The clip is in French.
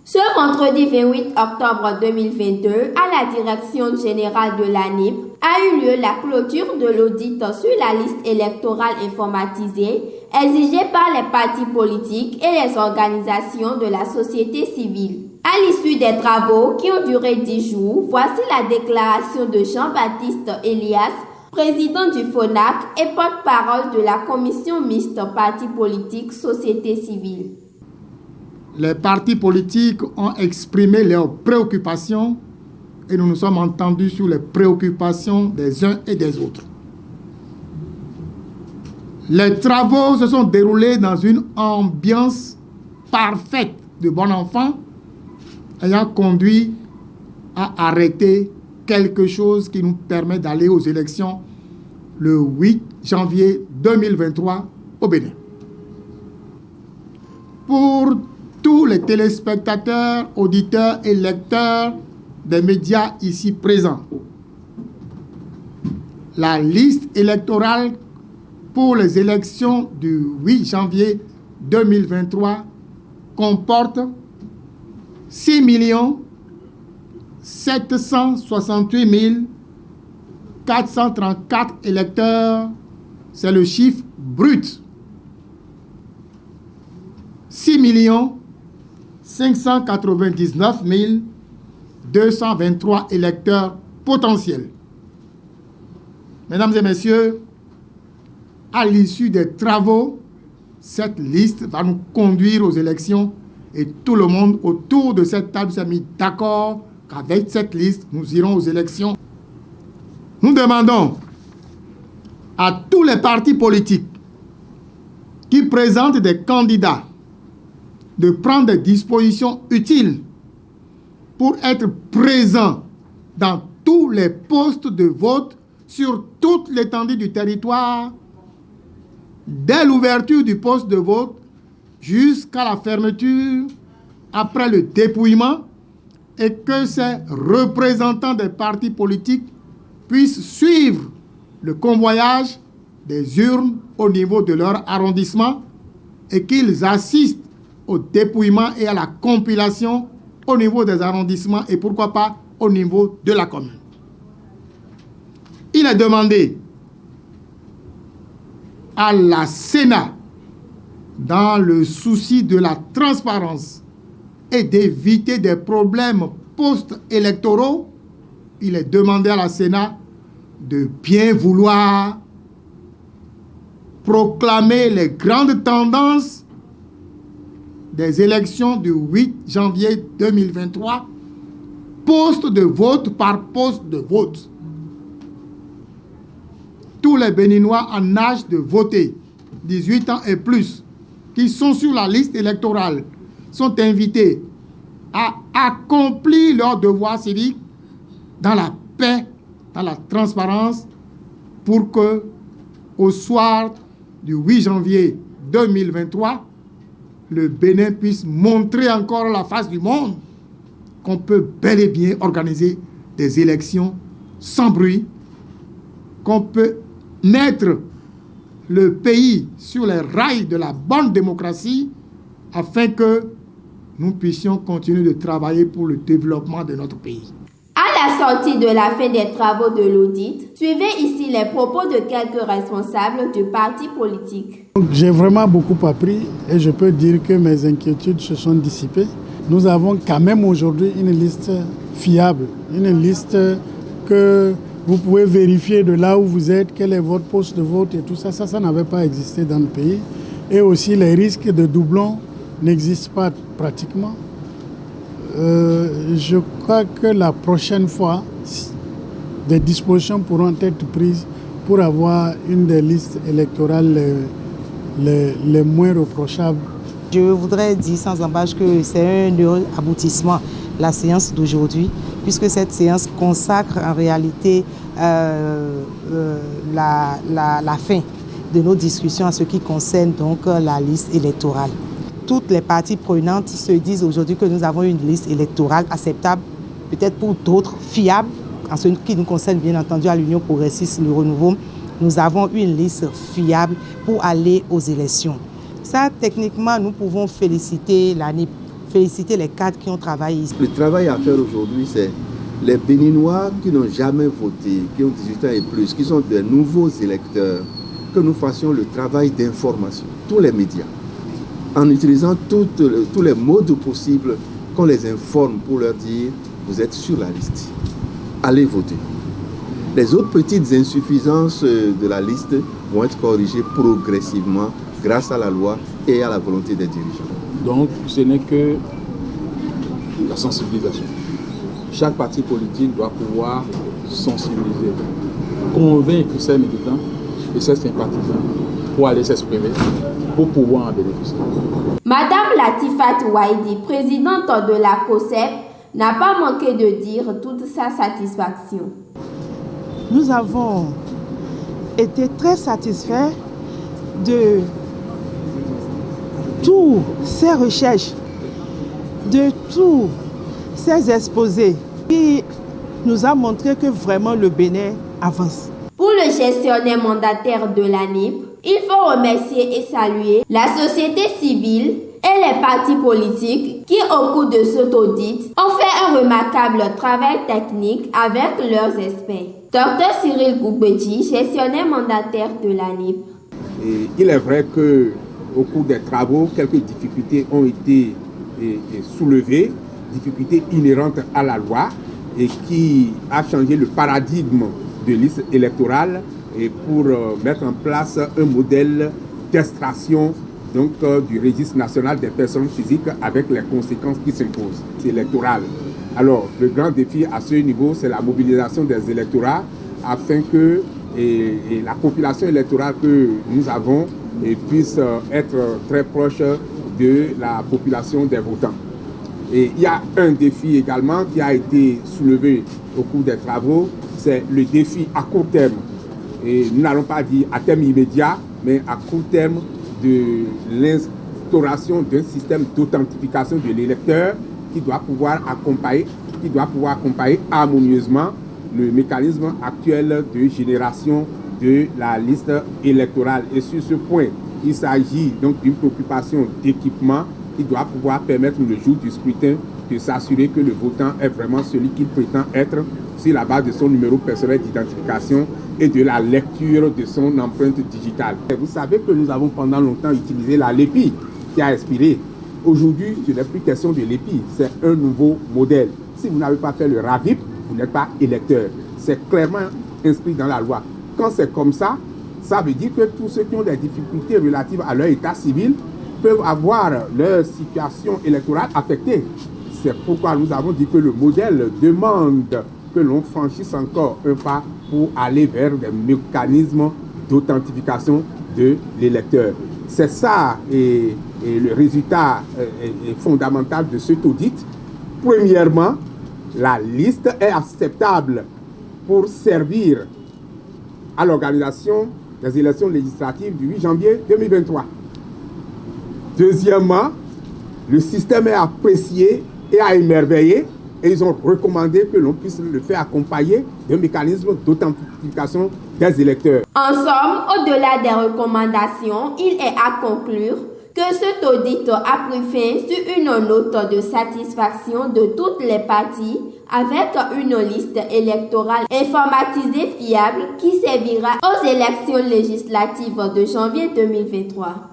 Ce vendredi 28 octobre 2022, à la direction générale de l'ANIP, a eu lieu la clôture de l'audit sur la liste électorale informatisée exigée par les partis politiques et les organisations de la société civile. À l'issue des travaux qui ont duré 10 jours, voici la déclaration de Jean-Baptiste Elias, président du FONAC et porte-parole de la commission mixte partis politiques société civile. Les partis politiques ont exprimé leurs préoccupations et nous nous sommes entendus sur les préoccupations des uns et des autres. Les travaux se sont déroulés dans une ambiance parfaite de bon enfant, ayant conduit à arrêter quelque chose qui nous permet d'aller aux élections le 8 janvier 2023 au Bénin. Pour tous les téléspectateurs, auditeurs et lecteurs des médias ici présents, la liste électorale pour les élections du 8 janvier 2023 comporte 6 768 434 électeurs, c'est le chiffre brut. 6 599 223 électeurs potentiels. Mesdames et messieurs, à l'issue des travaux, cette liste va nous conduire aux élections et tout le monde autour de cette table s'est mis d'accord qu'avec cette liste, nous irons aux élections. Nous demandons à tous les partis politiques qui présentent des candidats de prendre des dispositions utiles pour être présents dans tous les postes de vote sur toute l'étendue du territoire, dès l'ouverture du poste de vote jusqu'à la fermeture, après le dépouillement, et que ces représentants des partis politiques puissent suivre le convoyage des urnes au niveau de leur arrondissement et qu'ils assistent au dépouillement et à la compilation au niveau des arrondissements et pourquoi pas au niveau de la commune. Il est demandé à la Sénat, dans le souci de la transparence et d'éviter des problèmes post-électoraux, il est demandé à la Sénat de bien vouloir proclamer les grandes tendances des élections du 8 janvier 2023, poste de vote par poste de vote. Tous les Béninois en âge de voter, 18 ans et plus, qui sont sur la liste électorale, sont invités à accomplir leur devoir civique dans la paix, dans la transparence, pour que, au soir du 8 janvier 2023, le Bénin puisse montrer encore à la face du monde qu'on peut bel et bien organiser des élections sans bruit, qu'on peut mettre le pays sur les rails de la bonne démocratie afin que nous puissions continuer de travailler pour le développement de notre pays. À la sortie de la fin des travaux de l'audit, suivez ici les propos de quelques responsables du parti politique. J'ai vraiment beaucoup appris et je peux dire que mes inquiétudes se sont dissipées. Nous avons quand même aujourd'hui une liste fiable, une liste que vous pouvez vérifier de là où vous êtes, quel est votre poste de vote et tout ça. Ça n'avait pas existé dans le pays. Et aussi les risques de doublons n'existent pas pratiquement. Je crois que la prochaine fois, des dispositions pourront être prises pour avoir une des listes électorales les moins reprochables. Je voudrais dire sans embâche que c'est un heureux aboutissement, la séance d'aujourd'hui, puisque cette séance consacre en réalité la fin de nos discussions en ce qui concerne donc la liste électorale. Toutes les parties prenantes se disent aujourd'hui que nous avons une liste électorale acceptable, peut-être pour d'autres fiable. En ce qui nous concerne bien entendu à l'Union progressiste, le renouveau, nous avons une liste fiable pour aller aux élections. Ça, techniquement, nous pouvons féliciter l'ANIP féliciter les cadres qui ont travaillé ici. Le travail à faire aujourd'hui, c'est les Béninois qui n'ont jamais voté, qui ont 18 ans et plus, qui sont des nouveaux électeurs, que nous fassions le travail d'information, tous les médias, en utilisant tous les modes possibles, qu'on les informe pour leur dire « vous êtes sur la liste, allez voter ». Les autres petites insuffisances de la liste vont être corrigées progressivement grâce à la loi et à la volonté des dirigeants. Donc, ce n'est que la sensibilisation. Chaque parti politique doit pouvoir sensibiliser, convaincre ses militants et ses sympathisants pour aller s'exprimer, pour pouvoir en bénéficier. Madame Latifat Ouaidi, présidente de la COSEP, n'a pas manqué de dire toute sa satisfaction. Nous avons été très satisfaits de toutes ces recherches, de tous ces exposés qui nous a montré que vraiment le Bénin avance. Pour le gestionnaire mandataire de l'ANIP, il faut remercier et saluer la société civile et les partis politiques qui, au cours de cet audit, ont fait un remarquable travail technique avec leurs experts. Dr Cyril Goubedji, gestionnaire mandataire de l'ANIP. Il est vrai qu'au cours des travaux, quelques difficultés ont été soulevées, difficultés inhérentes à la loi et qui a changé le paradigme de liste électorale et pour mettre en place un modèle d'extraction du registre national des personnes physiques avec les conséquences qui s'imposent. C'est électoral. Alors, le grand défi à ce niveau, c'est la mobilisation des électorats afin que la population électorale que nous avons puisse être très proche de la population des votants. Et il y a un défi également qui a été soulevé au cours des travaux, c'est le défi à court terme. Et nous n'allons pas dire à terme immédiat, mais à court terme de l'instauration d'un système d'authentification de l'électeur qui doit pouvoir accompagner harmonieusement le mécanisme actuel de génération de la liste électorale. Et sur ce point, il s'agit donc d'une préoccupation d'équipement qui doit pouvoir permettre le jour du scrutin de s'assurer que le votant est vraiment celui qu'il prétend être sur la base de son numéro personnel d'identification et de la lecture de son empreinte digitale. Et vous savez que nous avons pendant longtemps utilisé la LEPI qui a expiré. Aujourd'hui, ce n'est plus question de l'EPI, c'est un nouveau modèle. Si vous n'avez pas fait le RAVIP, vous n'êtes pas électeur. C'est clairement inscrit dans la loi. Quand c'est comme ça, ça veut dire que tous ceux qui ont des difficultés relatives à leur état civil peuvent avoir leur situation électorale affectée. C'est pourquoi nous avons dit que le modèle demande que l'on franchisse encore un pas pour aller vers des mécanismes d'authentification de l'électeur. C'est ça et le résultat est fondamental de cet audit. Premièrement, la liste est acceptable pour servir à l'organisation des élections législatives du 8 janvier 2023. Deuxièmement, le système est apprécié et a émerveillé et ils ont recommandé que l'on puisse le faire accompagner d'un mécanisme d'authentification des électeurs. En somme, au-delà des recommandations, il est à conclure que cet audit a pris fin sur une note de satisfaction de toutes les parties avec une liste électorale informatisée fiable qui servira aux élections législatives de janvier 2023.